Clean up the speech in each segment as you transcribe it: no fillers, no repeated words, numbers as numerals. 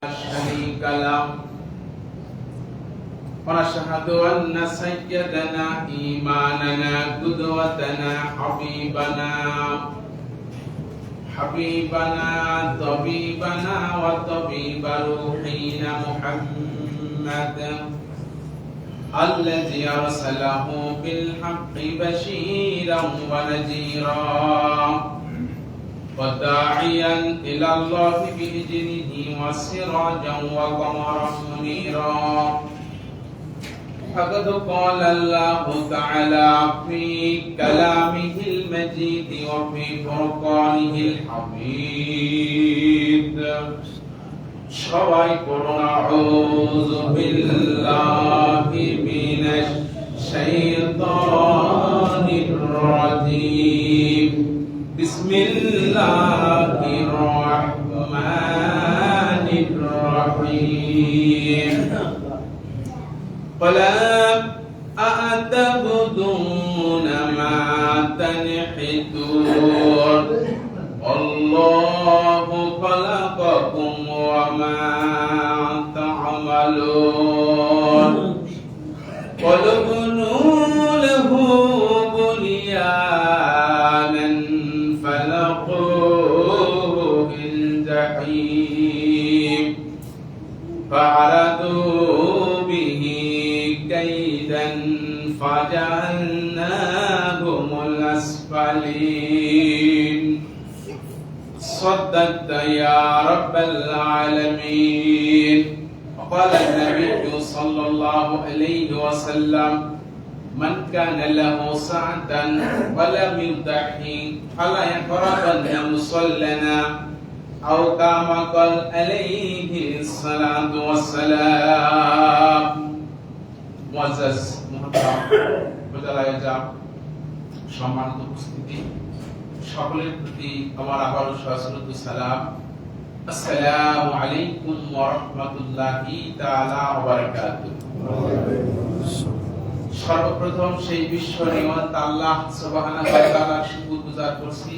شريك له ونشهد أن سيدنا إمامنا قدوتنا حبيبنا طبيبنا وطبيب روحنا محمد الذي أرسله بالحق بشيرا ونذيرا وداعيا إلى الله بإذنه وسراجا وقمرا منيرا. فقد قال الله تعالى في كلامه المجيد وفي فرقانه الحميد. সবাই পড়ুন আউযু বিল্লাহি মিনাশ শাইতানির রাজীম। বিসমিল্লাহির রহমানির রহিম। ولا أعتبدون ما تنحتون الله خلقكم وما تعملون وابنوا له بنيانا فلقوه الجحيم فعرضوا به كيدا فجعلناهم الأسفلين. صدقت يا رب العالمين. وقال النبي صلى الله عليه وسلم من كان له سعة ولم يضحي فلا يقربن مصلنا أو كما قال عليه الصلاة والسلام. মুআজ্জাজ মুহতারাম মুতালায়াজাম সম্মানিত উপস্থিতি, সকলের প্রতি আমার আবারও সশ্রদ্ধ সালাম। আসসালামু আলাইকুম ওয়া রাহমাতুল্লাহি তাআলা ওয়া বারাকাতুহু। সর্বপ্রথম সেই বিশ্ব নিয়ামত আল্লাহ সুবহানাহু ওয়া তাআলার শুকরগুজার করছি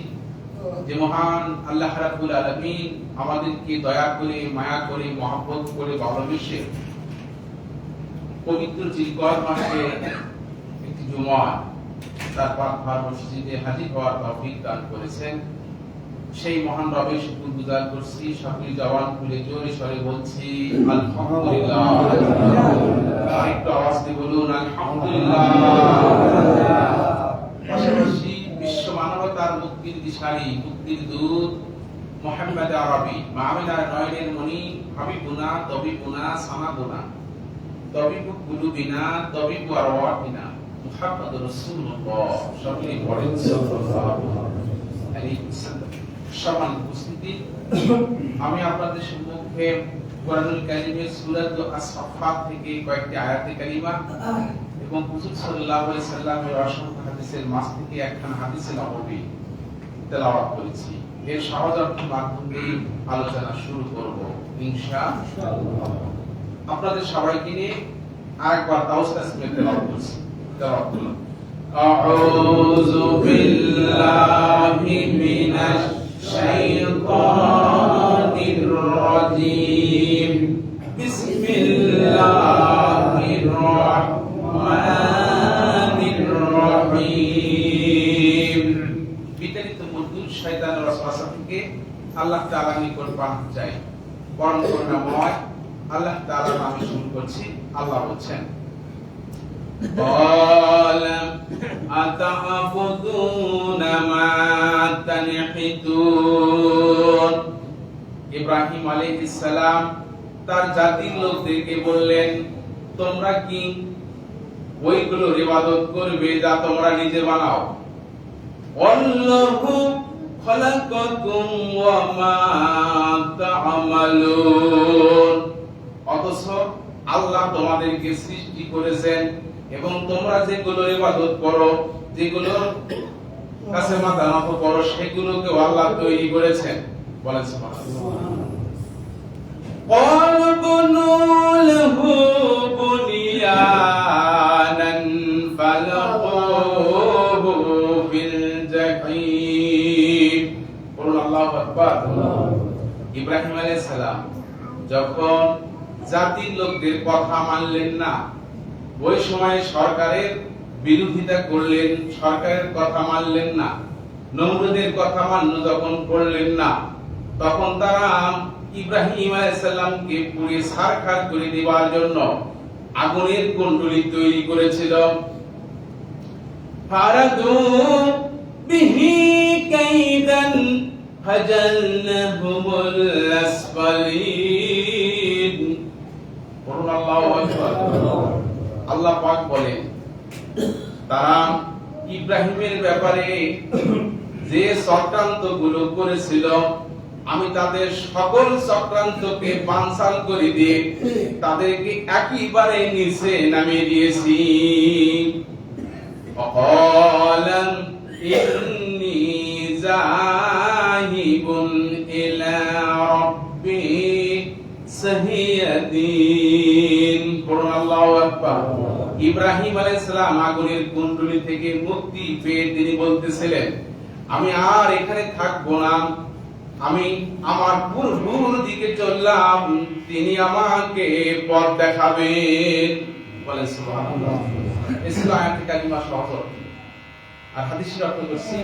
যে মহান আল্লাহ রাব্বুল আলামিন আমাদেরকে দয়া করে, মায়া করে, মহব্বত করে, ভালোবেসে পবিত্র জিলকদ মাসে একটি জুমা তার পাক মসজিদে হাজির হওয়ার তৌফিক দান করেছেন। সেই মহান রবের শুকরগুজার করছি। সকলে জবান খুলে জোরে সরে বলছি আলহামদুলিল্লাহ। আরেকটু আওয়াজ দিয়ে বলুন আলহামদুলিল্লাহ। পাশাপাশি বিশ্ব মানবতার মুক্তির দিশারি, মুক্তির দূত মুহাম্মদ আরবি মামিনার নয়নের মনি হাবিবুনা তবিবুনা সামাদুনা তবিবু কুলুবিনা তবিবু আরওয়াহিনা মুহাম্মদুর রাসূলুল্লাহ। সকলে পড়েন সাল্লাল্লাহু আলাইহি ওয়াসাল্লাম। সম্মানিত উপস্থিতি, আমি আপনাদের সম্মুখে কোরআনুল কারীমের সূরা আস-সাফফাত থেকে কয়েকটি আয়াতে কারিমা এবং হুজুর সাল্লাল্লাহু আলাইহি সাল্লামের অসংখ্য হাদিসের মাঝ থেকে একখানা হাদিসে নববী তেলাওয়াত করেছি। এর সহজ অর্থের মাধ্যমে আলোচনা শুরু করব ইনশাআল্লাহ। আপনাদের সবাইকে নিয়ে আরেকবার তাওসতাসমি তেলাওয়াত করছি। তেলাওয়াত করুন আউযু বিল্লাহি মিনাশ শাইতানির রাজীম। বিসমিল্লাহির রহমানির রহিম। বিতাড়িত মরদুদ শয়তানের ওয়াসওয়াসা থেকে আল্লাহ তাআলার নিকট পানাহ চাই। পরম করুণাময় আল্লাহ তাআলার নামে শুরু করছি। আল্লাহ বলেন قال أتعبدون ما تنحتون। ইব্রাহিম আলাইহিস সালাম তার জাতির লোকদেরকে বললেন, তোমরা কি ওইগুলোর ইবাদত করবে যা তোমরা নিজে বানাও? আল্লাহু খালাকাকুম ওয়া মা তা'মালুন। অথচ আল্লাহ তোমাদেরকে সৃষ্টি করেছেন এবং তোমরা যেগুলো ইবাদত করো, যেগুলো কাছে মাথা নত করো, সেগুলোকে আল্লাহ তৈরি করেছেন। বলেন সুবহানাল্লাহ। ক্বালবুনু লাহু বুনিয়ানান ফালাকুহু ফিল জাহিম। বলুন আল্লাহু আকবার। ইব্রাহিম আলাইহিস সালাম যখন জাতির লোকদের কথা মানলেন না, ওই সময় সরকারের বিরোধিতা করলেন, সরকারের কথা মানলেন না, নমরুদের কথা মান্য যখন করলেন না, তখন তারা ইব্রাহিম আলাইহিস সালামকে পুড়িয়ে ছারখার করে দেওয়ার জন্য আগুনের কুণ্ডলী তৈরি করেছিল। ফারাদু বিহি কাইদান ফাজালনাহুমুল আসফালিন। আল্লাহু আকবার। আল্লাহ পাক বলেন, তারা ইব্রাহিমের ব্যাপারে যে চক্রান্তগুলো করেছিল, আমি তাদের সকল চক্রান্তকে বানচাল করে দিয়ে তাদেরকে একেবারে নিচে নামিয়ে দিয়েছি। অকালান ইন্নী যাহিবুন ইলা রাব্বি সাহিয়াদিন। আল্লাহু আকবার। ইব্রাহিম আলাইহিস সালাম আগুনের কুণ্ডলী থেকে মুক্তি পেয়ে তিনি বলতেছিলেন, আমি আর এখানে থাকবো না, আমি আমার পূর্বর দিকে চললাম, তিনি আমাকে পথ দেখাবেন। বলেন সুবহানাল্লাহ। ইসলাম আয়াতে কালিমা সহজ আর হাদিসের অর্থ করছি।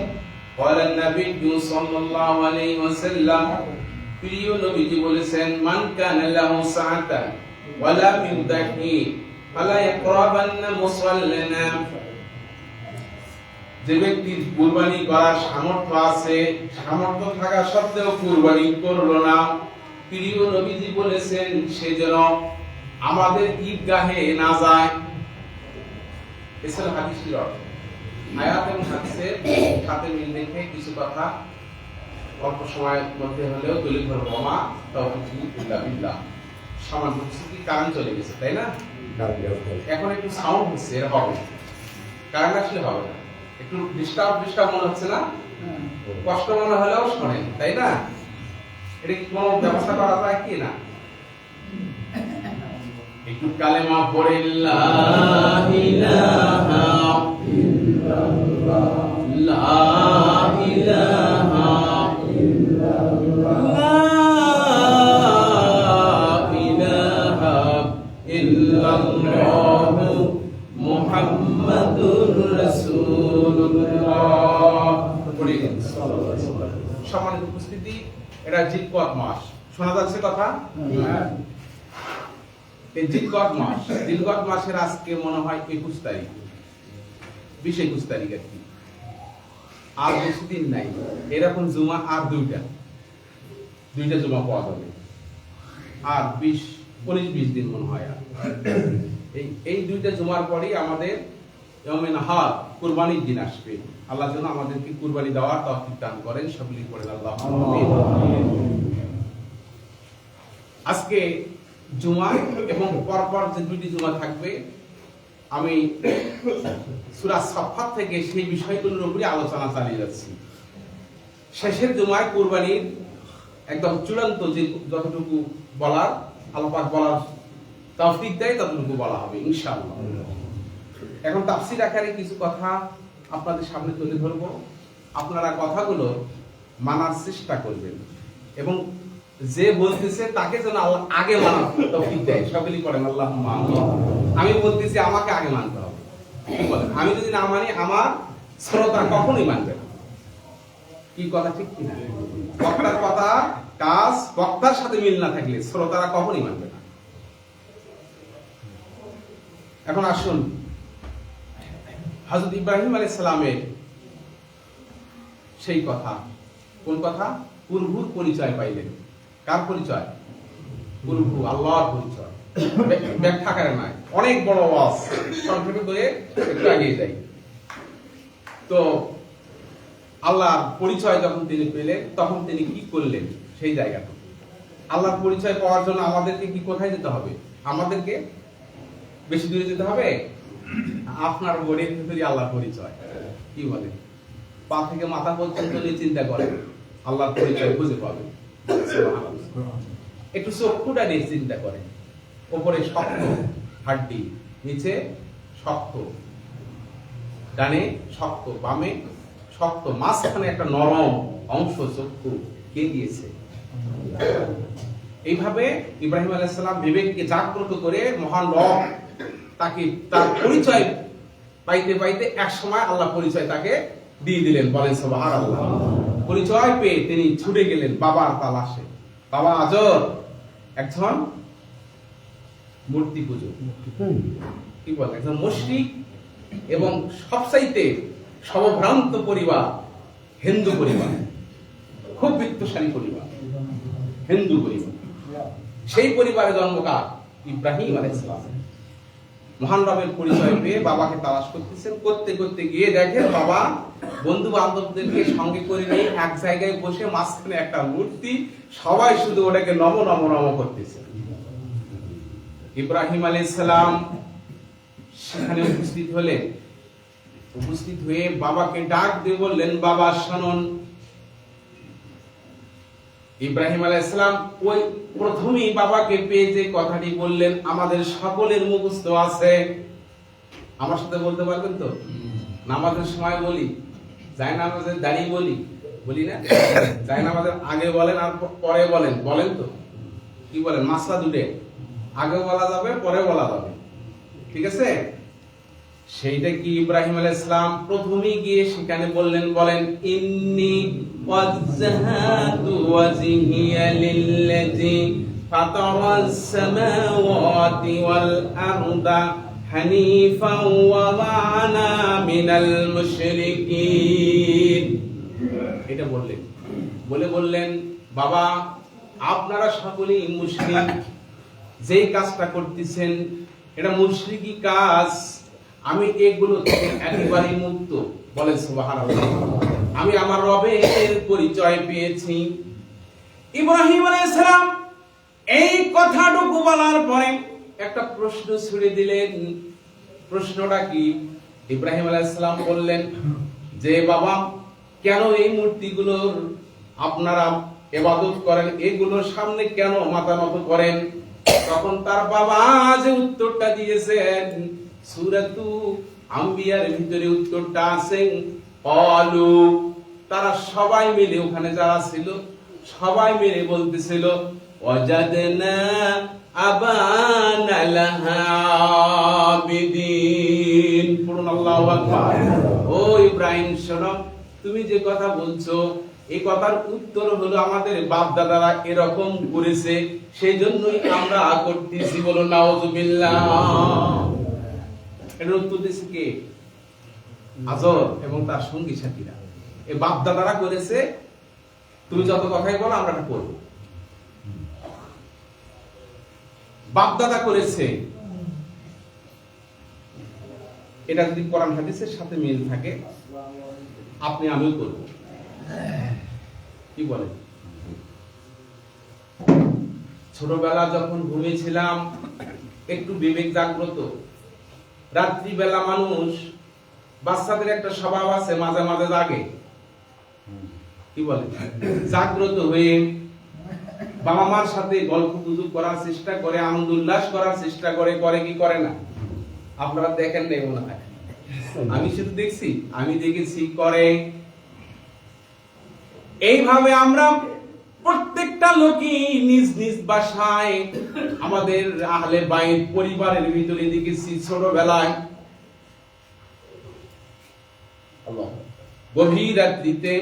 বলেন নবী সাল্লাল্লাহু আলাইহি ওয়াসাল্লাম, প্রিয় নবীজি বলেছেন, মান কানা লাহু সাআতান ওয়া লাম ইউদাহি ফালা ইয়াকরাবান্না মুসাল্লানা। যে ব্যক্তির কুরবানি করার সামর্থ্য আছে, সামর্থ্য থাকা সত্ত্বেও কুরবানি করলো না, প্রিয় নবীজি বলেছেন সে যেন আমাদের ঈদগাহে না যায়। এছাড়া হাদিসের অর্থ আয়াত এবং হাদিসের সাথে মিল রেখে কিছু কথা অল্প সময়ের মধ্যে হলেও তুলে ধরবো। মা তাওফীক ইল্লা বিল্লাহ। সামান্য কি কারণ চলে গেছে, তাই না? এখন একটু সাউন্ড হচ্ছে, এর হবে কারণ আসলে হবে না, একটু ডিস্টার্ব মনে হচ্ছে না, কষ্ট মনে হলেও শোনেন, তাই না? এটা কি কোনো ব্যবস্থা করা যায় কি না? একটু কালেমা পড়ে লা ইলাহা ইল্লাল্লাহ, লা ইলাহা ইল্লাল্লাহ, লা ইলাহা ইল্লাল্লাহ মুহাম্মাদুর রাসূলুল্লাহ। সম্মানিত উপস্থিতি, এটা জিলকদ মাস, শোনা যাচ্ছে কথা? এই জিলকদ মাসের আজকে মনে হয় 21 তারিখ, 20-21 তারিখ আর কি, আর বেশি দিন নাই। এরকম জুমা আর দুইটা জুমা পাওয়া যাবে, আর 19-20 দিন মনে হয়। আর এই দুইটা জুমার পরেই আমাদের ইয়াউমে নাহার, কুরবানির দিন আসবে। আল্লাহ যেন আমাদেরকে কুরবানি দেওয়ার তৌফিক দান করেন, সকলেই পড়েন আল্লাহুম্মা আমিন। আজকে জুমা এবং পরপর যে দুইটি জুমা থাকবে, আমি সূরা সাফফাত থেকে সেই বিষয়গুলোর উপরে আলোচনা চালিয়ে যাচ্ছি। শেষের জুমায় কুরবানির একদম চূড়ান্ত যে যতটুকু বলার আল্লাহ পাক বলার তৌফিক দেয় ততটুকু বলা হবে ইনশাআল্লাহ। এখন তাফসীর আকারে কিছু কথা আপনাদের সামনে তুলে ধরব, আপনারা কথাগুলো মানার চেষ্টা করবেন এবং যে বলতেছে তাকে যেন আল্লাহ আগে মানার তৌফিক দেয়। সকলেই পড়েন আল্লাহুম্মা আমিন। আমি বলতেছি আমাকে আগে মানতে হবে, কি বলেন? আমি যদি না মানি আমার শ্রোতা কখনোই মানবে না। কি কথা ঠিক কি না? বক্তার কথা কাজ বক্তার সাথে মিল না থাকলে শ্রোতারা কখনোই মানবে না। এখন আসুন, হযরত ইব্রাহিম আলাইহিস সালামের সেই কথা, কোন কথা? প্রভুর পরিচয় পাইলেন। কার পরিচয়? প্রভু আল্লাহর পরিচয়। ব্যাখ্যা করে নাই, অনেক বড় ওয়াজ, সংক্ষেপে করে একটু এগিয়ে যাই। তো আল্লাহর পরিচয় যখন তিনি পেলেন তখন তিনি কি করলেন সেই জায়গাটা। আল্লাহর পরিচয় পাওয়ার জন্য আমাদেরকে কি কোথায় যেতে হবে? আমাদেরকে বেশি দূরে যেতে হবে? আপনার বোর্ডের ভিতরে আল্লাহর পরিচয় কি বলে, পা থেকে মাথা পর্যন্ত চিন্তা করেন, আল্লাহর পরিচয় খুঁজে পাবেন। একটু চক্ষুটা নিয়ে চিন্তা করেন, উপরে শক্ত হাড্ডি, নিচে শক্ত, ডানে শক্ত, বামে শক্ত, মাঝখানে একটা নরম অংশ চক্ষু কে দিয়েছে? এইভাবে ইব্রাহিম আলাইহিস সালাম বিবেককে জাগ্রত করে মহান রব তাকে তার পরিচয় পাইতে পাইতে এক সময় আল্লাহ পরিচয় তাকে দিয়ে দিলেন। বলেন সুবহানাল্লাহ। পরিচয় পেয়ে তিনি ছুটে গেলেন বাবার তালাশে। বাবা আজর একজন মূর্তি পূজক, কি বলে, একজন মুশরিক এবং সবচাইতে সর্বভ্রান্ত পরিবার, হিন্দু পরিবার, খুব বিত্তশালী পরিবার, হিন্দু পরিবার। সেই পরিবারে জন্মকার ইব্রাহিম আলাইহিস সালাম মহান রবের পরিচয় পেয়ে বাবাকে তালাশ করতেছেন। করতে করতে গিয়ে দেখেন বাবা বন্ধু বান্ধবদেরকে সঙ্গে করে নিয়ে এক জায়গায় বসে মাঝখানে একটা মূর্তি, সবাই শুধু ওটাকে নম নম নম করতেছে। ইব্রাহিম আলাইহিস সালাম সেখানে উপস্থিত হলেন। উপস্থিত হয়ে বাবাকে ডাক দিয়ে বললেন, বাবা শুনুন। ইব্রাহিম আলাইহিস সালাম ওই প্রথমেই বাবাকে পেয়ে যে কথাটি বললেন আমাদের সকলের মুখস্থ আছে। আমার সাথে বলতে পারবেন তো? নামাজের সময় বলি, জায়নামাজের দাঁড়িয়ে বলি না? জায়নামাজের আগে বলেন আর পরে বলেন, বলেন তো? কি বলেন? মাসলা দুটে, আগে বলা যাবে, পরে বলা যাবে, ঠিক আছে? সেইটা কি ইব্রাহিম আলাইহিস সালাম প্রথমেই গিয়ে সেখানে বলেন ইন্নী ওয়াজহাতু ওয়াজহিয়া লিল্লাযী ফাতারাস সামাওয়াতি ওয়াল আরদা হানিফান ওয়া মা আনা মিনাল মুশরিকিন। এটা বললেন বাবা আপনারা সকলেই মুশরিক, যেই কাজটা করতেছেন এটা মুশরিকি কাজ, আমি এগুলো থেকে একেবারেই মুক্ত। বলেন সুবহানাল্লাহ। আমি আমার রবের পরিচয় পেয়েছি। ইব্রাহিম আলাইহিস সালাম এই কথাটুকু বলার পরে একটা প্রশ্ন ছুড়ে দিলেন। প্রশ্নটা কি? ইব্রাহিম আলাইহিস সালাম বললেন যে বাবা কেন এই মূর্তিগুলোর আপনারা ইবাদত করেন, এগুলোর সামনে কেন মাথা নত করেন? তখন তার বাবা যে উত্তরটা দিয়েছেন সূরাতু আম্বিয়ার ভিতরে উত্তরটা আছে। ক্বালু, তারা সবাই মিলে, ওখানে যারা ছিল সবাই মিলে বলতেছিল ওয়াজাদনা আবানা লাহা আবিদিন। পড়ুন আল্লাহু আকবার। ও ইব্রাহিম শোনো, তুমি যে কথা বলছো এই কথার উত্তর হলো আমাদের বাপ দাদারা এরকম করেছে, সেই জন্যই আমরা করতেছি। বলুন নাউযুবিল্লাহ। এর উত্তর দিয়েছে কে? আজর এবং তার সঙ্গী সাথীরা। এই বাপ দাদারা করেছে, তুমি যত কথাই বলো আমরা এটা করব। বাপ দাদা করেছে, এটা যদি কোরআন হাদিসের সাথে মিল থাকে আপনি আমিও করব। কি বলেন? ছোটবেলা যখন ঘুমিয়েছিলাম একটু বিবেক জাগ্রত, রাত্রিবেলা মানুষ, বাচ্চাদের একটা স্বভাব আছে মাঝে মাঝে জাগে, কি বলে, জাগ্রত হয়ে বাবা মার সাথে গল্প গুজব করার চেষ্টা করে, আনন্দ উল্লাস করার চেষ্টা করে, করে কি করে না? আপনারা দেখেন নাই মনে হয়, আমি শুধু দেখছি, আমি দেখেছি করে। এইভাবে আমরা প্রত্যেকটা লোকই নিজ নিজ বাসায় আমাদের আহলে বাইত পরিবারের ভিতরে দেখেছি ছোটবেলায় গভীর রাত্রিতে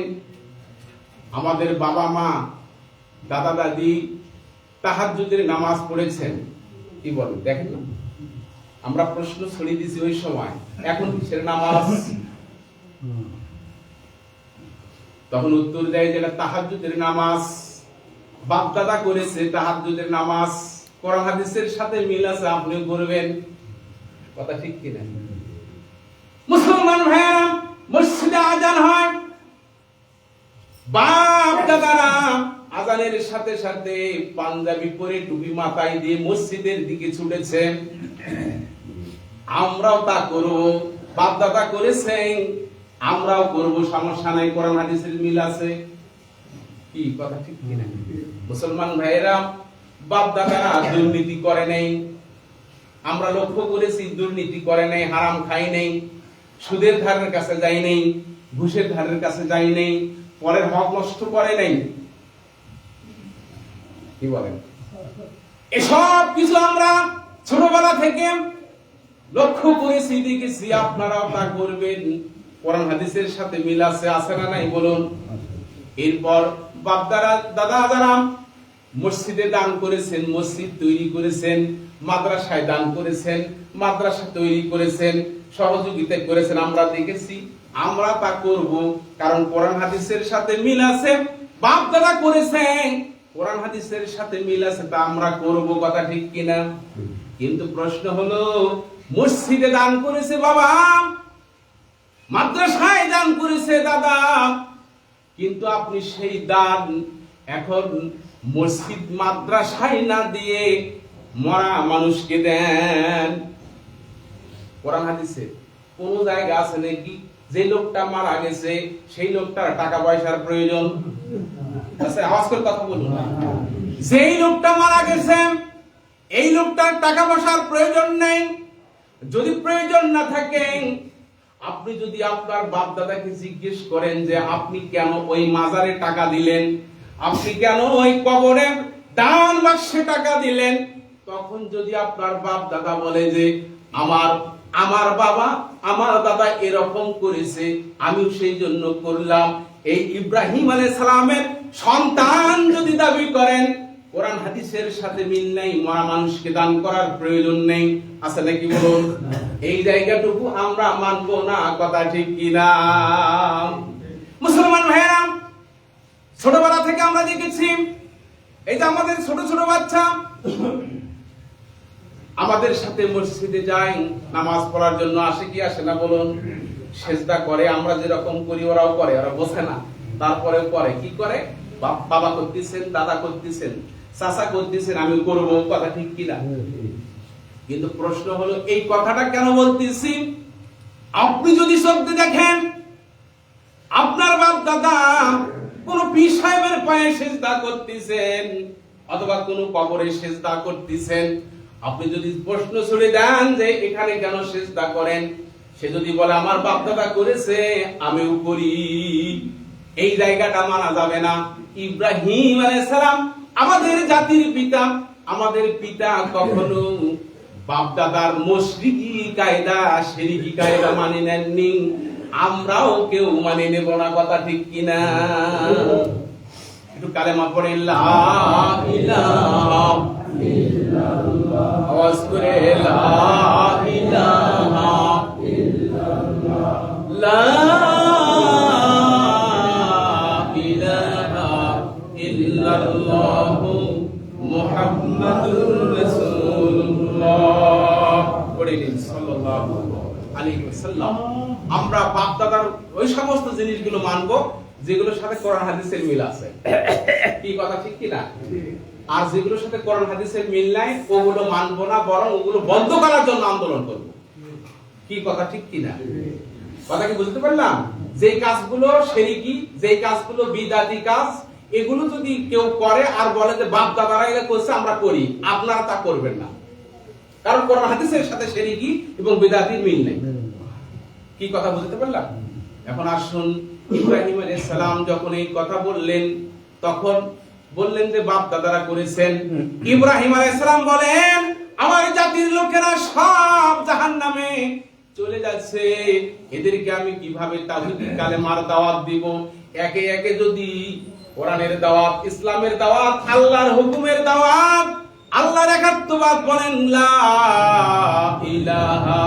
আমাদের বাবা মা দাদা দাদি তাহাজ্জুদের নামাজ পড়েছেন। কি বলেন? দেখেন না, আমরা প্রশ্ন ছড়িয়ে দিছি ওই সময়, এখন কিসের নামাজ? তখন উত্তর দেয় যেটা তাহাজ্জুদের নামাজ। বাপ দাদা করেছে তাহাজ্জুদের নামাজ, কোরআন হাদিসের সাথে মিল আছে, আপনিও করবেন। কথা ঠিক কিনা? মুসলমান ভাইরা, মসজিদে আজান হয়, বাপ দাদারা আজানের সাথে সাথে পাঞ্জাবি পরে টুপি মাথায় দিয়ে মসজিদের দিকে ছুটেছেন। আমরাও তা করব, বাপ দাদা করেছেন আমরাও করব, সমস্যা নাই, কোরআন হাদিসের মিল আছে। কি কথা ঠিক কিনা? মুসলমান ভাইয়েরা, বাপ দাদারা দুর্নীতি করে নাই, আমরা লক্ষ্য করেছি দুর্নীতি করে নাই, হারাম খাই নাই, সুদের ধারের কাছে যাই নাই, ঘুষের ধারের কাছে যাই নাই, পরের হক নষ্ট করে নাই। কি বলেন? এসব কিছু আমরা ছোটবেলা থেকে লক্ষ্য করেছি, দেখেছি, আপনারাও তা করবেন। কোরআন হাদিসের সাথে মিল আছে না নাই বলুন? এরপর বাপদাদা দাদা যারা মসজিদে দান করেছেন, মসজিদ তৈরি করেছেন, মাদ্রাসায় দান করেছেন, মাদ্রাসা তৈরি করেছেন, সহযোগিতা করেছেন, আমরা দেখেছি, আমরা তা করব, কারণ কোরআন হাদিসের সাথে মিল আছে। বাপ দাদা করেছেন, কোরআন হাদিসের সাথে মিল আছে, তা আমরা করব, কথা ঠিক কিনা? কিন্তু প্রশ্ন হলো, মসজিদে দান করেছে বাবা, মাদ্রাসায় দান করেছে দাদা, কিন্তু আপনি সেই দান এখন মসজিদ মাদ্রাসায় না দিয়ে মরা মানুষকে দেন। কোরআন হাদিসে কোন জায়গা আছে নাকি যে লোকটা মারা গেছে সেই লোকটার টাকা পয়সার প্রয়োজন আছে? আওয়াজ করে কথা বলুন। যেই লোকটা মারা গেছে এই লোকটার টাকা পয়সার প্রয়োজন নেই। যদি প্রয়োজন না থাকে, আপনি যদি আপনার বাপ দাদাকে জিজ্ঞেস করেন যে আপনি কেন ওই মাজারে টাকা দিলেন, আপনি কেন ওই কবরে দান বাক্সে টাকা দিলেন, তখন যদি আপনার বাপ দাদা বলে যে আমার বাবা আমার দাদা এরকম করেছে, আমিও সেই জন্য করলাম, এই ইব্রাহিম আলাইহিস সালামের সন্তান যদি দাবি করেন, কোরআন হাদিসের সাথে মিল নেই, মরা মানুষকে দান করার প্রয়োজন নেই, আছে নাকি বলুন? এই জায়গাটুকু আমরা মানব না, কথা ঠিক কিনা? মুসলমান ভাইরা, ছোটবেলা থেকে আমরা দেখেছি, এই যে আমাদের ছোট ছোট বাচ্চা আমাদের সাথে মসজিদে যায়, নামাজ পড়ার জন্য আসে কি আসে না বলুন? সেজদা করে, আমরা যেরকম করি ওরাও করে, ওরা বোঝে না, তারপরে করে কি করে? বাবা করতেছেন, দাদা করতেছেন, চাচা করতেছেন, আমি করব, কথা ঠিক কিনা? কিন্তু প্রশ্ন হলো, এই কথাটা কেন বলতেছি? আপনি যদি সত্যি দেখেন আপনার বাপ দাদা কোন পীর সাহেবের পায়ে সেজদা করতেছেন অথবা কোন কবরে সেজদা করতেছেন, আপনি যদি প্রশ্ন ছুড়ে দেন যে এখানে কেন সেজদা করেন, সে যদি বলে আমার বাপ দাদা করেছে আমিও করি, এই জায়গাটা মানা যাবে না। ইব্রাহিম আলাইহিস সালাম আমাদের জাতির পিতা, আমাদের পিতা কখনো বাপ দাদার মুশরিকি কায়দা শিরকি কায়দা মানে নেননি, আমরাও কেউ মানে নেব না, কথা ঠিক কিনা? একটু কালেমা পড়ে লা ইলাহা ইল্লাল্লাহ, আওয়াজ করে লা ইলাহা ইল্লাল্লাহ, লা ইলাহা ইল্লাল্লাহ মুহাম্মাদুর রাসূলুল্লাহ সাল্লাল্লাহু আলাইহি ওয়াসাল্লাম। আমরা বাপ দাদার ওই সমস্ত জিনিসগুলো মানবো যেগুলোর সাথে কোরআন হাদিসের মিল আছে, কি কথা ঠিক কি না? আর যেগুলোর সাথে কোরআন হাদিসের মিল নাই ওগুলো মানবো না, বরং ওগুলো বন্ধ করার জন্য আন্দোলন করব, কি কথা ঠিক কি না? কথা কি বুঝতে পারলাম? যে কাজগুলো শিরকি, যে কাজগুলো বিদআতি কাজ, এগুলো যদি কেউ করে আর বলে যে বাপ দাদারা এটা করছে আমরা করি, আপনারা তা করবেন না, কারণ কোরআন হাদিসের সাথে শিরকি এবং বিদআতির মিল নেই। কি কথা বুঝতে পারলাম? এখন আসুন, ইব্রাহিম আলাইহিস সালাম যখন এই কথা বললেন তখন বললেন যে বাপ দাদারা করেছেন। ইব্রাহিম আলাইহিস সালাম বলেন আমার জাতির লোকেরা সব জাহান্নামে চলে যাচ্ছে, এদেরকে আমি কিভাবে তাওহীদ কালেমার দাওয়াত দিব? একে একে যদি কোরআনের দাওয়াত, ইসলামের দাওয়াত, আল্লাহর হুকুমের দাওয়াত, আল্লাহর একাত্মবাদ বলেন লা ইলাহা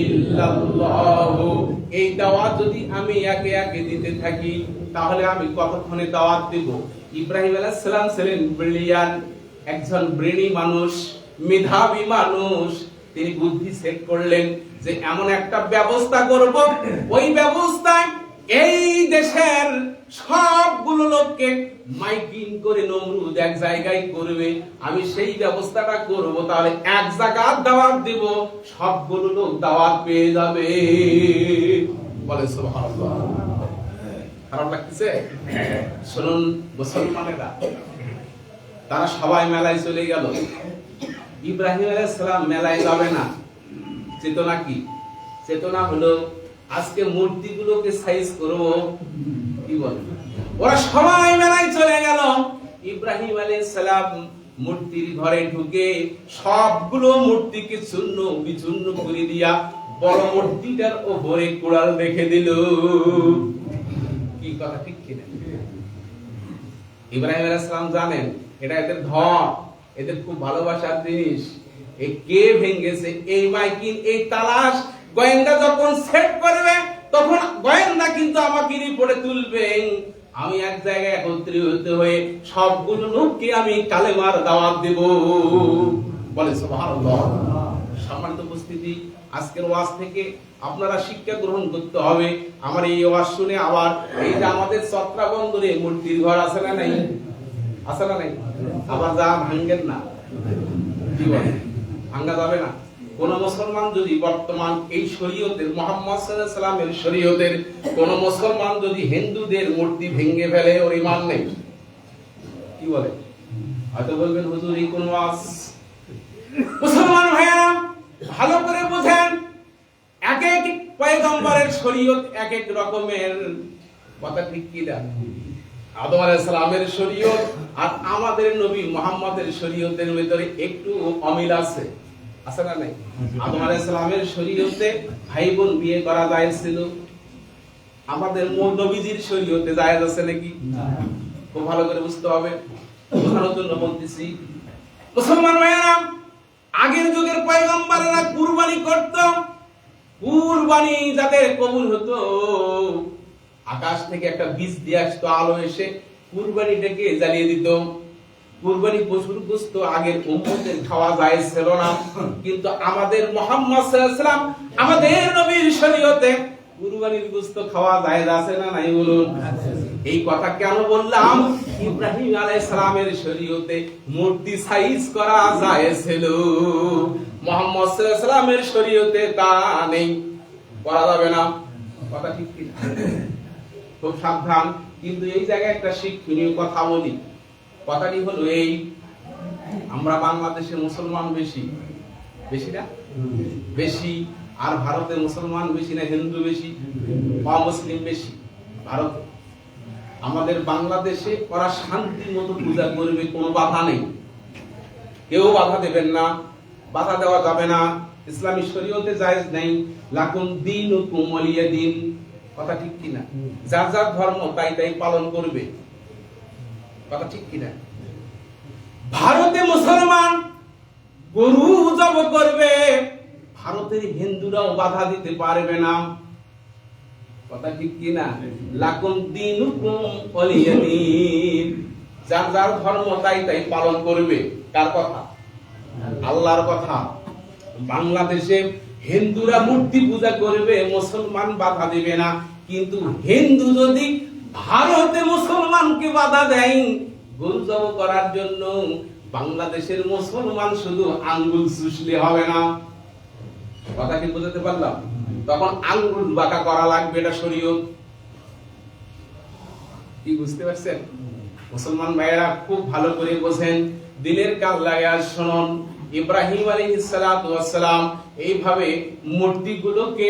ইল্লাল্লাহ, এই দাওয়াত যদি আমি একে একে দিতে থাকি তাহলে আমি কতক্ষণে দাওয়াত দেব? ইব্রাহিম আলাইহিস সালাম ছিলেন ব্রিলিয়ান্ট, একজন ব্রেনি মানুষ, মেধাবী মানুষ। তিনি বুদ্ধি সেট করলেন যে এমন একটা ব্যবস্থা করব, ওই ব্যবস্থায় এই দেশের সবগুলো লোককে মাইকিং করে নমরুদ এক জায়গায় করবে, আমি সেই ব্যবস্থাটা করব, তাহলে এক জায়গায় দাওয়াত দেব, সবগুলো লোক দাওয়াত পেয়ে যাবে। বলে সুবহানাল্লাহ। খারাপ লাগতেছে? শুনুন মুসলমানেরা, তারা সবাই মেলায় চলে গেল, ইব্রাহিম আলাইহিস সালাম মেলায় যাবে না। চেতনা কি? চেতনা হলো আজকে মূর্তিগুলোকে সাইজ করব, কি বলে? ওরা সবাই মেলায় চলে গেল। ইব্রাহিম আলাইহিস সালাম মূর্তির ঘরে ঢুকে সবগুলো মূর্তিকে চূর্ণ বিচূর্ণ করে দিয়া বড় মূর্তিটার উপরে কুড়াল রেখে দিল। কি কথা ঠিক কিনা? ইব্রাহিম আলাইহিস সালাম জানেন এটা এদের ধন, এদের খুব ভালোবাসার জিনিস। এই কে ভেঙেছে এই মাইকিন, এই তালাশ গোয়েন্দা যখন সেট করবে তখন গোয়েন্দা কিন্তু আমাকে রিপোর্টে তুলবে। আমি এক জায়গায় একত্রিত হয়ে সবগুলো লোককে আমি কালেমার দাওয়াত দেব। বলে সুবহানাল্লাহ। সম্মানিত উপস্থিতি, আজকের ওয়াজ থেকে আপনারা শিক্ষা গ্রহণ করতে হবে। আমার এই ওয়াজ শুনে আবার এই যে আমাদের চত্রা বন্দরে মূর্তির ঘর আছে না নাই? আছে না নাই? আবার যা ভাঙ্গেন না, কি বলে ভাঙ্গা যাবে না। কোন মুসলমান যদি বর্তমান এই শরীয়তের মুহাম্মদ সাল্লাল্লাহু আলাইহি সাল্লামের শরীয়তের কোন মুসলমান যদি হিন্দুদের মূর্তি ভেঙে ফেলে ওর ঈমান নেই, কি বলে? হয়তো বলবেন হুজুর এই কোন ওয়াজ। মুসলমান ভাইরা ভালো করে বুঝেন, এক এক পয়গম্বরের শরীয়ত এক এক রকমের। কথা ঠিক কি না? আদম আলাইহিস সালামের শরীয়ত আর আমাদের নবী মুহাম্মদের শরীয়তের ভিতরে একটু অমিল আছে, আছে না নাই? আদম আলাইহিস সালামের শরীয়তে ভাই বোন বিয়ে করা জায়েজ ছিল, আমাদের নবীজির শরীয়তে জায়েজ আছে নাকি? না। খুব ভালো করে বুঝতে হবে, বোঝানোর জন্য বলতেছি। মুসলমান ভাইরা, আগের যুগের পয়গম্বরেরা কুরবানি করত। কুরবানি যাদের কবুল হতো, আকাশ থেকে একটা বীজ দিয়ে আসতো, আলো এসে কুরবানিটাকে জ্বালিয়ে দিত। কুরবানি পশুর গোশত আগের উম্মতের খাওয়া জায়েজ ছিল না, কিন্তু আমাদের মুহাম্মদ সাল্লাল্লাহু আলাইহি ওয়াসাল্লাম আমাদের নবীর শরীয়তে কুরবানির গোশত খাওয়া জায়েজ আছে না নাই বলুন? এই কথা কেন বললাম? ইব্রাহিম আলাইহিস সালামের শরীয়তে মূর্তি সাইজ করা জায়েজ ছিল, মুহাম্মদ সাল্লাল্লাহু আলাইহি ওয়াসাল্লামের শরীয়তে তা নেই, করা যাবে না। কথা ঠিক কি? খুব সাবধান। কিন্তু এই জায়গায় একটা শিক্ষণীয় কথা বলি। কথাটি হলো এই, আমরা বাংলাদেশে মুসলমান বেশি, বেশি না? বেশি। আর ভারতে মুসলমান বেশি না হিন্দু বেশি? অমুসলিম বেশি ভারতে। আমাদের বাংলাদেশে ওরা শান্তির মতো পূজা করবে, কোনো বাধা নেই, কেউ বাধা দেবেন না, বাধা দেওয়া যাবে না, ইসলামী শরীয়তে জায়েজ নেই। লাকুম দীনুকুম ওয়ালিয়া দীন। কথা ঠিক কি না? যার যার ধর্ম তাই তাই পালন করবে। কথা ঠিক কি না? ভারতে মুসলমান গরু জব করবে, ভারতের হিন্দুরাও বাধা দিতে পারবে না। কথা ঠিক কি না? লাকুম দীনুকুম ওয়ালিয়া দীন। যার যার ধর্ম তাই তাই পালন করবে। কার কথা? আল্লাহর কথা। বাংলাদেশে হিন্দুরা মূর্তি পূজা করবে, মুসলমান বাধা দিবে না, কিন্তু হিন্দু যদি ভারতে মুসলমানকে বাধা দেয় গরু জব করার জন্য, বাংলাদেশের মুসলমান শুধু আঙ্গুল চুষলে হবে না। কথা কি বুঝতে পারলাম? তখন আঙ্গুল বাঁকা করা লাগবে, এটা শরীয়ত। কি বুঝতে পারছেন? মুসলমান ভাইয়েরা খুব ভালো করে বোঝেন, দিলের কান লাগায়া শুনুন। ইব্রাহিম আলাইহিস সালাতু ওয়াস সালাম এইভাবে মূর্তিগুলোকে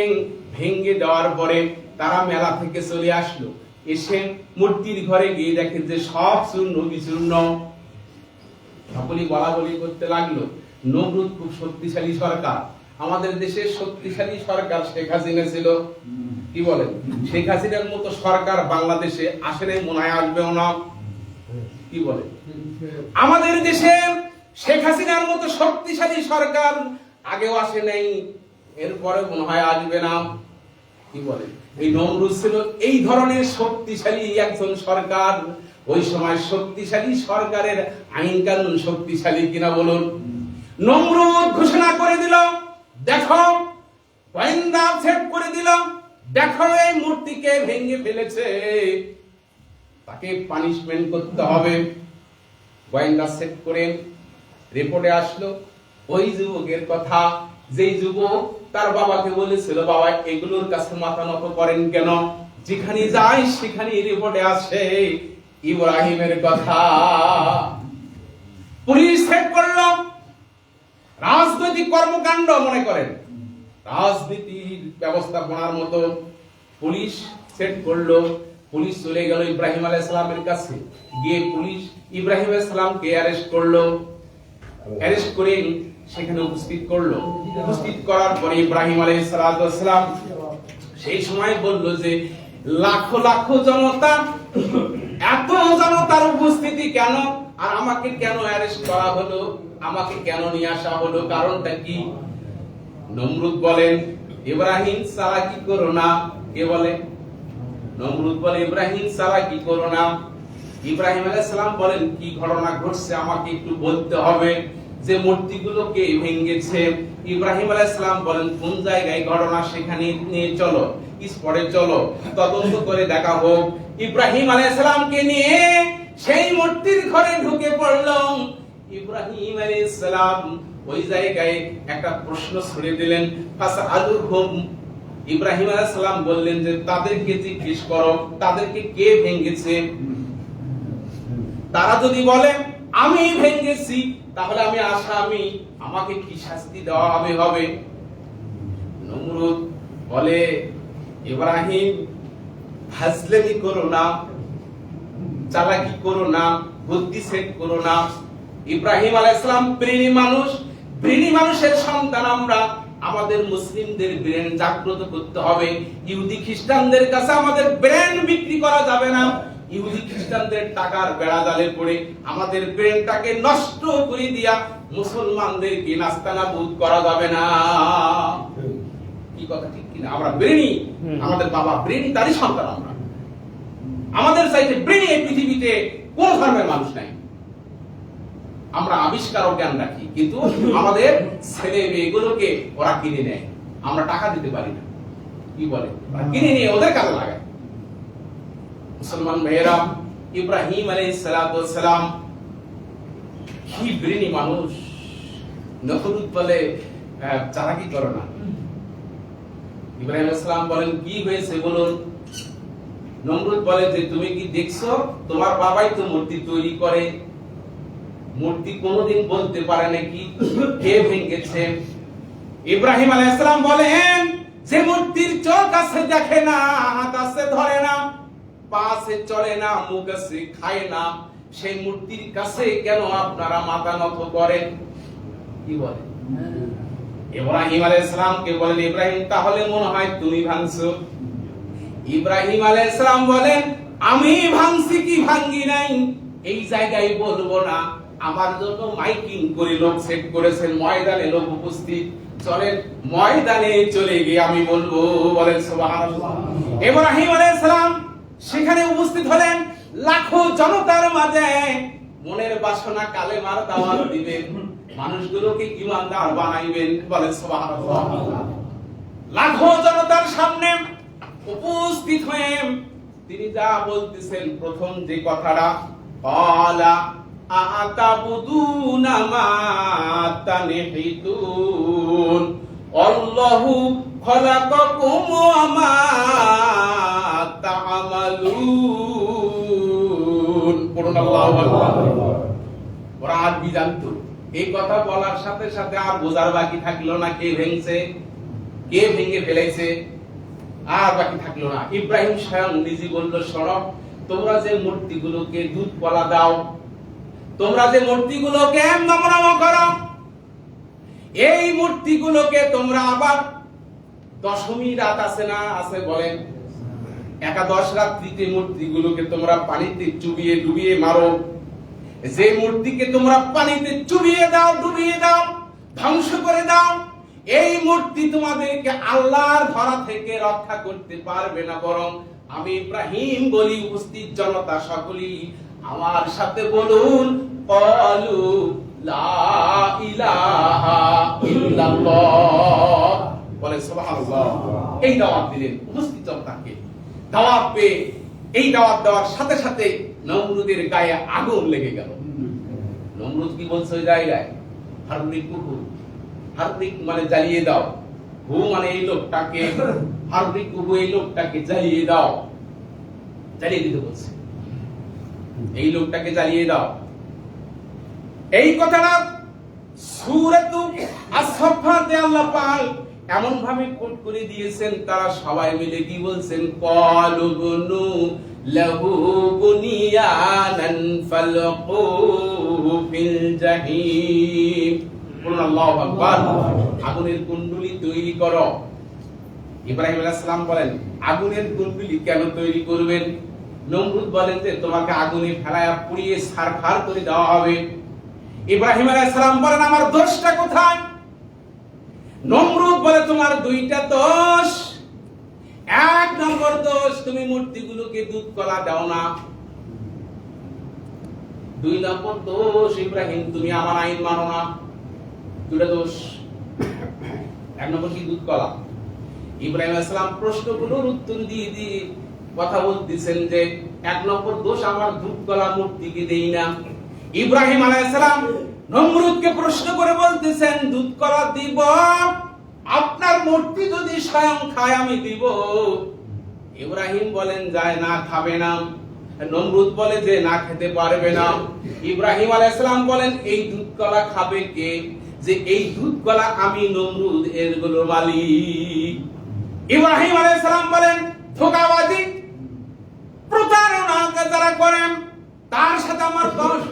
ভেঙে দেওয়ার পরে তারা মেলা থেকে চলে আসলো, এসে মূর্তির ঘরে গিয়ে দেখে যে সব চূর্ণ বিচূর্ণ। সকলেই বলাবলি করতে লাগলো নমরুদ খুব শক্তিশালী সরকার। আমাদের দেশের শক্তিশালী সরকার শেখ হাসিনা ছিল, কি বলেন? শেখ হাসিনার মতো সরকার বাংলাদেশে আসে নাই, মনে হয় আসবেও না, কি বলে? আমাদের দেশে শেখ হাসিনার মতো শক্তিশালী সরকার আগেও আসে নাই, এরপরে মনে হয় আসবে না, কি বলে? এই নমরুদ ছিল এই ধরনের শক্তিশালী একজন সরকার। ওই সময় শক্তিশালী সরকারের আইন কানুন শক্তিশালী কিনা বলুন? নমরুদ ঘোষণা করে দিল, দেখো, গোয়েন্দা সেট করে দিল, দেখো এই মূর্তিকে ভেঙে ফেলেছে, তাকে পানিশমেন্ট করতে হবে। গোয়েন্দা সেট করে রিপোর্টে আসলো ওই যুবকের কথা, যেই যুবক তার বাবাকে বলেছিল, বাবা এগুলোর কাছে মাথা নত করেন কেন? যেখানে যায় সেখানে রিপোর্টে আসে ইব্রাহিমের কথা। পুলিশ সেট করলো, রাজনৈতিক কর্মকাণ্ড মনে করেন, রাজনীতির ব্যবস্থাপনার মতো পুলিশ সেট করলো। পুলিশ চলে গেল ইব্রাহিম আলাইহিস সালামের কাছে, গিয়ে পুলিশ ইব্রাহিম আলাইহিস সালামকে অ্যারেস্ট করলো। অ্যারেস্ট করে সেখানে উপস্থিত করলো। উপস্থিত করার পরে ইব্রাহিম আলাইহিস সালাম সেই সময় বলল যে লাখো লাখো জনতা, এত জনতার উপস্থিতি কেন, আর আমাকে কেন অ্যারেস্ট করা হলো, আমাকে কেন নিয়ে আসা হলো, কারণটা কি? নমরুদ বলেন ইব্রাহিম চালাকি করো না। কে বলে? নমরুদ বলে ইব্রাহিম চালাকি করো না। ইব্রাহিম আলাইহিস সালাম বলেন কি ঘটনা ঘটছে আমাকে একটু বলতে হবে, যে মূর্তিগুলোকে ভেঙেছে। ইব্রাহিম আলাইহিস সালাম বলেন কোন জায়গায় ঘটনা, সেখানে নিয়ে চলো, স্পটে চলো, তদন্ত করে দেখা হোক। ইব্রাহিম আলাইহিস সালামকে নিয়ে সেই মূর্তির ঘরে ঢুকে পড়লাম। ইব্রাহিম আলাইহিস সালাম ওই জায়গায় একটা প্রশ্ন ছুড়ে দিলেন, ফাসআলুহুম। ইব্রাহিম আলাইহিস সালাম বললেন যে তাদেরকে জিজ্ঞেস করো, তাদেরকে কে ভেঙেছে। তারা যদি বলে আমি ভেঙেছি, তাহলে আমি আসামি, আমাকে কি শাস্তি দেওয়া হবে। নমরুদ বলে ইব্রাহিম হাজলেমি করো না, চালাকি করো না, বুদ্ধি সেট করো না। ইব্রাহিম আলাইহিস সালাম ব্রেনি মানুষ, ব্রেনি মানুষের সন্তান আমরা। আমাদের মুসলিমদের ব্রেন জাগ্রত করতে হবে। ইহুদি খ্রিস্টানদের কাছে আমাদের ব্রেন বিক্রি করা যাবে না। ইহুদি খ্রিস্টানদের টাকার বেড়া জালে পড়ে আমাদের ব্রেনটাকে নষ্ট করে দিয়া মুসলমানদেরকে নাস্তানাবুদ করা যাবে না। কি কথা ঠিক কিনা? আমরা ব্রেনি, আমাদের বাবা ব্রেনি, তারই সন্তান আমরা। আমাদের চাইতে ব্রেনি এই পৃথিবীতে কোন ধর্মের মানুষ নাই। আমরা আবিষ্কার ও জ্ঞান রাখি, কিন্তু আমাদের ছেলে মেয়েগুলোকে ওরা কিনে নেয়, আমরা টাকা দিতে পারি না। কি বলে? কিনে নিয়ে ওদের কাজে লাগায়। মুসলমান ভাইয়েরা, ইব্রাহিম আলাইহিস সালাম কি ব্রেনি মানুষ। নমরুদ বলে চালাকি করো না। ইব্রাহিম আলাইহিস সালাম বলেন কি হয়েছে বলুন। নমরুদ বলে যে তুমি কি দেখছো, তোমার বাবাই তো মূর্তি তৈরি করে, মূর্তি কোনদিন বলতে পারে নাকি কে ভেঙেছে। ইব্রাহিম আলাইহিস সালাম বলেন যে মূর্তির চোখ আছে দেখে না, হাত আছে ধরে না, পা আছে চলে না, মুখ আছে খায় না, সেই মূর্তির কাছে কেন আপনারা মাথা নত করেন? কি বলে? ইব্রাহিম আলাইহিস সালামকে বলেন ইব্রাহিম তাহলে মনে হয় তুমি ভাঙছো। ইব্রাহিম আলাইহিস সালাম বলেন আমি ভাঙছি কি ভাঙি নাই এই জায়গায় বলবো না, আমার জন্য মাইকিং করে লোক সেট করেছেন, ময়দানে লোক উপস্থিত, চলেন ময়দানে চলে গিয়ে আমি বলবো। বলেন সুবহানাল্লাহ। ইব্রাহিম আলাইহিস সালাম সেখানে উপস্থিত হলেন লাখো জনতার মাঝে, মনের বাসনা কালেমার দাওয়াত দিবেন, মানুষগুলোকে ঈমানদার বানাইবেন। বলেন সুবহানাল্লাহ। লাখো জনতার সামনে উপস্থিত হয়ে তিনি যা বলতেছেন, প্রথম যে কথাটা ক্বালা আতাবুদুনা মা তানহিতুন আল্লাহু খালাকাকুম ওয়া মা তা'মালুন। পড়ুন আল্লাহু আকবার। ওরা আরবি জানতো। এই কথা বলার সাথে সাথে আর বোঝার বাকি থাকলো না কে ভেঙছে, কে ভেঙে ফেলেছে, আর বাকি থাকলো না। ইব্রাহিম স্বয়ং নিজে বলল শোনো, তোমরা যে মূর্তিগুলোকে দুধ কলা দাও, তোমরা যে মূর্তিগুলোকে নমনম করো, এই মূর্তিগুলোকে তোমরা আবার দশমী রাত আছে না, আছে বলেন, একাদশ রাত্রিতে মূর্তিগুলোকে তোমরা পানিতে চুবিয়ে ডুবিয়ে মারো। যে মূর্তিকে তোমরা পানিতে চুবিয়ে দাও, ডুবিয়ে দাও, ধ্বংস করে দাও, এই মূর্তি তোমাদেরকে আল্লাহর ধরা থেকে রক্ষা করতে পারবে না। বরং আমি ইব্রাহিম বলি, উপস্থিত জনতা সকলেই আমার সাথে বলুন ক্বালু লা ইলাহা ইল্লাল্লাহ। বলে সুবহানাল্লাহ। এই দাওয়াত দিলেন উপস্থিত জনতাকে। দাওয়াত পেয়ে এই দাওয়াত দেওয়ার সাথে সাথে নমরুদের গায়ে আগুন লেগে গেল। নমরুদ কি বলছে ওই জায়গায়? হাররিকুহু, হাররিক মানে জ্বালিয়ে দাও, হু মানে এই লোকটাকে, হাররিকুহু এই লোকটাকে জ্বালিয়ে দাও, জ্বালিয়ে দিতে বলছে, এই লোকটাকে জ্বালিয়ে দাও। এই কথাটা সূরাতু আস-সাফফাতে আল্লাহ পাক এমন ভাবে কোট করে দিয়েছেন, তারা সবাই মিলে কি বলছেন? ক্বালু বুনু লাহু বুনিয়ানান ফালকু ফিল জাহিম। বলুন আল্লাহু আকবার। আগুনের কুণ্ডলী তৈরি করো। ইব্রাহিম আলাইহিস সালাম বলেন, আগুনের কুণ্ডলী কেন তৈরি করবেন? নমরুদ বলেন যে তোমাকে আগুনে ফেলায়া পুড়িয়ে ছারখার করে দেওয়া হবে। ইব্রাহিম আলাইহিস সালাম বলেন, আমার দোষটা কোথায়? নমরুদ বলে, তোমার দুইটা দোষ। এক নম্বর দোষ, তুমি মূর্তিগুলোকে দুধ কলা দাও না। দুই নম্বর দোষ, ইব্রাহিম তুমি আমার আইন মানো না। দুটো দোষ। এক নম্বর কি? দুধ কলা। ইব্রাহিম আলাইহিস সালাম প্রশ্নগুলোর উত্তর দিয়ে দিয়ে কথা বলতেছেন যে এক নম্বর দোষ, আমার দুধ কলা মূর্তিকে দেই না। ইব্রাহিম আলাইহিস সালাম নমরুদকে প্রশ্ন করে বলতেছেন, দুধ কলা দিব, আপনার মূর্তি যদি স্বয়ং খায় আমি দিব। ইব্রাহিম বলেন, যায় না, খাবে না। নমরুদ বলে যে না, খেতে পারবে না। ইব্রাহিম আলাইহিস সালাম বলেন, এই দুধ কলা খাবে কে? যে এই দুধ কলা আমি নমরুদ এরগুলো মালিক। ইব্রাহিম আলাইহিস সালাম বলেন, ধোঁকাবাজি প্রতারণা যারা করেন তার সাথে আমার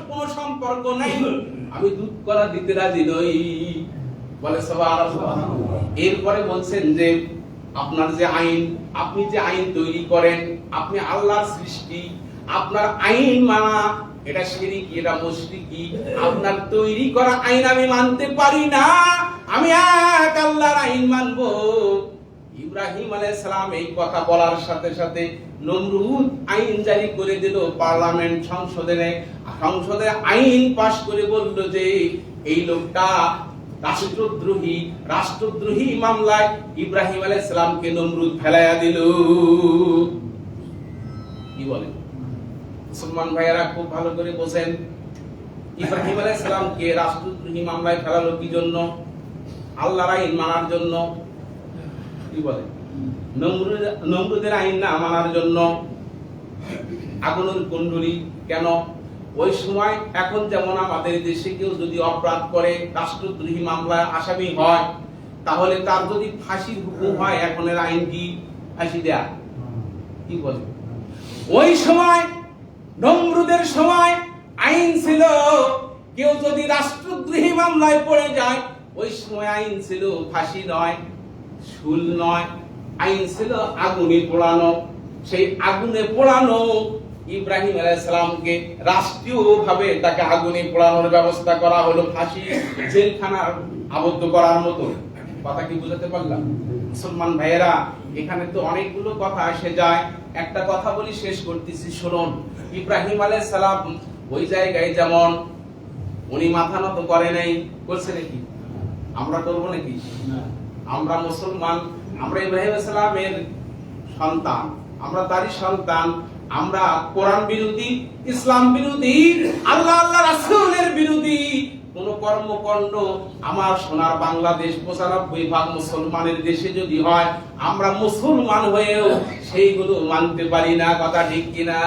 কোনো সম্পর্ক নেই, আমি দুধ কলা দিতে রাজি নই। বলে সুবহানাল্লাহ। এরপরে বলছেন যে আপনার যে আইন, আপনি যে আইন তৈরি করেন, আপনি আল্লাহর সৃষ্টি, আপনার আইন মানা এটা শিরকি, এটা মুশরিকি। আপনার তৈরি করা আইন আমি মানতে পারি না, আমি এক আল্লাহর আইন মানবো। ইব্রাহিম আলাইহিস সালাম এই কথা বলার সাথে সাথে নমরুদ আইন জারি করে দিল। পার্লামেন্ট সংসদে আইন পাশ করে বলল যে এই লোকটা রাষ্ট্রদ্রোহী মামলায় ইব্রাহিম আলাইহিস সালামকে নমরুদ ফেলায়া দিল। কি বলেন মুসলমান ভাইয়েরা? খুব ভালো করে বোঝেন, ইব্রাহিম আলাইহিস সালামকে রাষ্ট্রদ্রোহী মামলায় ফেলালো কি জন্য? আল্লাহর আইন মানার জন্য। কি বলে? নমরুদের আইন না মানার জন্য। আগুনের কুণ্ডলী কেন? ওই সময় এখন যেমন আমাদের দেশে কেউ যদি অপরাধ করে, রাষ্ট্রদ্রোহী মামলায় আসামি হয়, তাহলে তার যদি ফাঁসির হুকুম হয়, এখনের আইন কি? ফাঁসি দেয়া। কি বলে? ওই সময় নমরুদের সময় আইন ছিল, কেউ যদি রাষ্ট্রদ্রোহী মামলায় পড়ে যায়, ওই সময় আইন ছিল ফাঁসি নয়, শুল নয়, আইন ছিল আগুনে পোড়ানো। সেই আগুনে পোড়ানো ইব্রাহিম আলাইহিস সালামকে রাষ্ট্রীয়ভাবে তাকে আগুনে পোড়ানোর ব্যবস্থা করা হলো, ফাঁসি জেলখানার আবদ্ধ করার মতো। কথা কি বুঝাতে পারলাম? মুসলমান ভাইয়েরা, এখানে তো অনেকগুলো কথা আসে যায়, একটা কথা বলি শেষ করতেছি, শুনুন। ইব্রাহিম আলাইহিস সালাম ওই জায়গায় যেমন উনি মাথা নত করে নাই, করছে নাকি? আমরা করবো নাকি? আমরা মুসলমান, আমরা ইব্রাহিম আলাইহিস সালামের সন্তান, আমরা তারই সন্তান। আমরা কোরআন বিরোধী, ইসলাম বিরোধী, আল্লাহ রাসূলের বিরোধী কোন কর্মকাণ্ড আমার সোনার বাংলাদেশ ৯৫% মুসলমানের দেশে যদি হয়, আমরা মুসলমান হয়েও সেইগুলো মানতে পারি না। কথা ঠিক কিনা?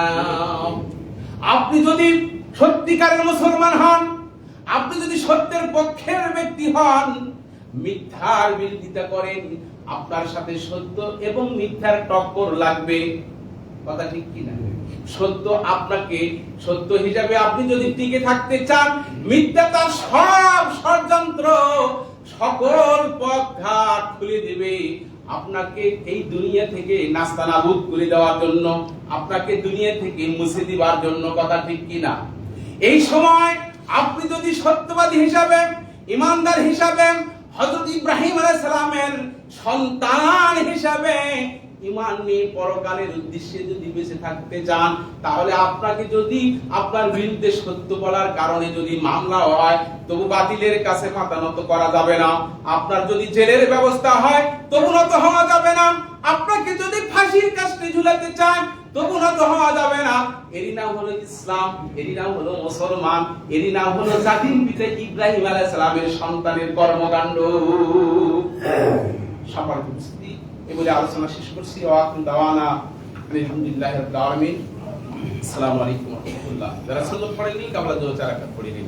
আপনি যদি সত্যিকারের মুসলমান হন, আপনি যদি সত্যের পক্ষের ব্যক্তি হন, মিথ্যার বিরোধিতা করেন, আপনার সাথে সত্য এবং মিথ্যার টক্কর লাগবে। কথা ঠিক কিনা? সত্য আপনাকে সত্য হিসাবে আপনি যদি টিকে থাকতে চান, মিথ্যা তার সব ষড়যন্ত্র, সকল পথ ঘাট খুলে দেবে আপনাকে এই দুনিয়া থেকে নাস্তানাবুদ করে দেওয়ার জন্য, আপনাকে দুনিয়া থেকে মুছে দিবার জন্য। কথা ঠিক কিনা? এই সময় আপনি যদি সত্যবাদী হিসাবে, ইমানদার হিসাবে, হযরত ইব্রাহিম আলাইহিস সালামের সন্তান হিসাবে ঈমান নিয়ে পরকালের উদ্দেশ্যে যদি বেঁচে থাকতে চান, তাহলে আপনাকে যদি আপনার বিরুদ্ধে সত্য বলার কারণে যদি মামলা হয়, তবু বাতিলের কাছে মাথা নত করা যাবে না। আপনার যদি জেলের ব্যবস্থা হয়, তবু নত হওয়া যাবে না। আপনাকে যদি ফাঁসির কাস্টে ঝুলাতে চান, তবু নত হওয়া যাবে না। এরই নাম হলো ইসলাম, এরই নাম হলো মুসলমান, এরই নাম হলো জাতির পিতা ইব্রাহিম আলাইহিস সালামের সন্তানের কর্মকাণ্ড। সম্মানিত উপস্থিতি, এবারে আলোচনা শেষ করছি। ওয়াকুম দাওয়ানা আলহামদুলিল্লাহি রাব্বিল আলামিন। আসসালামু আলাইকুম ওয়া রাহমাতুল্লাহ। যারা সুন্নাত পড়েননি, কাবলা 2 4 রাকাত পড়ে নিন।